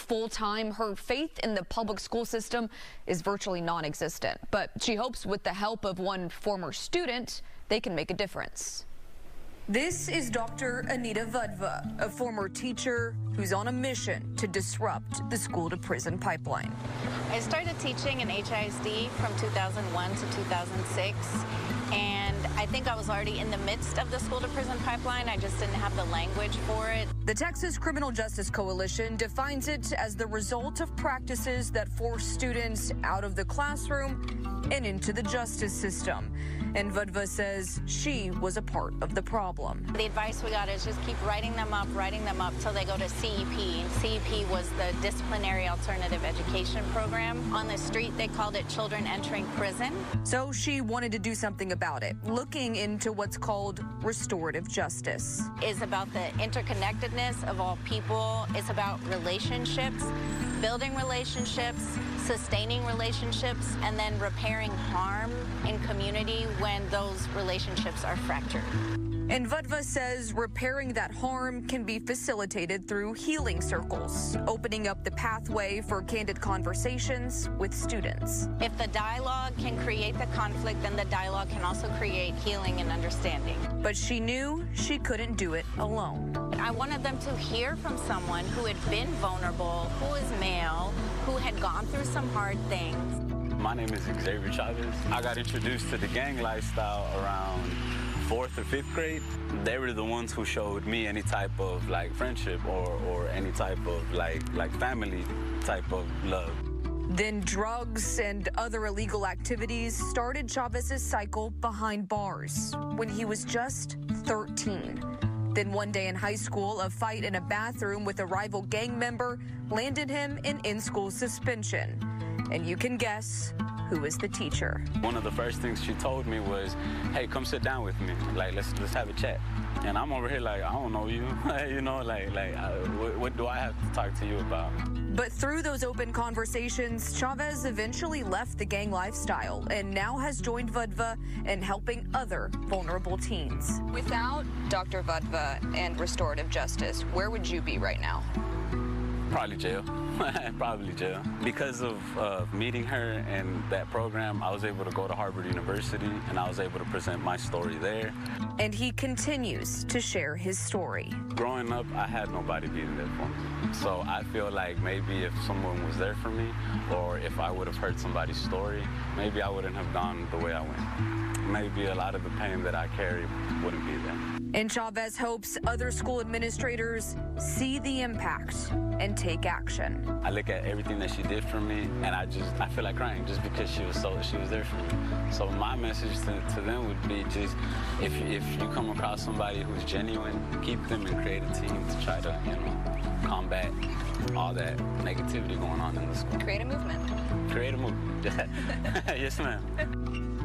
Full-time, her faith in the public school system is virtually non-existent, but she hopes with the help of one former student, they can make a difference. This is Dr. Anita Vudva, a former teacher who's on a mission to disrupt the school-to-prison pipeline. I started teaching in HISD from 2001 to 2006, and I think I was already in the midst of the school-to-prison pipeline. I just didn't have the language for it. The Texas Criminal Justice Coalition defines it as the result of practices that force students out of the classroom and into the justice system. And Vudva says she was a part of the problem. The advice we got is just keep writing them up till they go to CEP. CEP was the Disciplinary Alternative Education Program. On the street, they called it Children Entering Prison. So she wanted to do something about it, looking into what's called restorative justice. It's about the interconnectedness of all people. It's about relationships, building relationships, sustaining relationships, and then repairing harm in community when those relationships are fractured. And Vudva says repairing that harm can be facilitated through healing circles, opening up the pathway for candid conversations with students. If the dialogue can create the conflict, then the dialogue can also create healing and understanding. But she knew she couldn't do it alone. I wanted them to hear from someone who had been vulnerable, who is male, who had gone through some hard things. My name is Xavier Chavez. I got introduced to the gang lifestyle around 4th or 5th grade. They were the ones who showed me any type of like friendship or any type of like family type of love. Then drugs and other illegal activities started Chavez's cycle behind bars when he was just 13. Then one day in high school, a fight in a bathroom with a rival gang member landed him in-school suspension. And you can guess who was the teacher. One of the first things she told me was, hey, come sit down with me. Like, let's have a chat. And I'm over here like, I don't know you. You know, what do I have to talk to you about? But through those open conversations, Chavez eventually left the gang lifestyle and now has joined Vudva in helping other vulnerable teens. Without Dr. Vudva and restorative justice, where would you be right now? Probably jail. Probably jail. Because of meeting her and that program, I was able to go to Harvard University and I was able to present my story there. And he continues to share his story. Growing up, I had nobody being there for me. So I feel like maybe if someone was there for me, or if I would have heard somebody's story, maybe I wouldn't have gone the way I went. Maybe a lot of the pain that I carry wouldn't be there. And Chavez hopes other school administrators see the impact and take action. I look at everything that she did for me, and I feel like crying just because she was there for me. So my message to them would be just, if you come across somebody who's genuine, keep them and create a team to try to, combat all that negativity going on in the school. Create a movement. Create a movement. Yes, ma'am.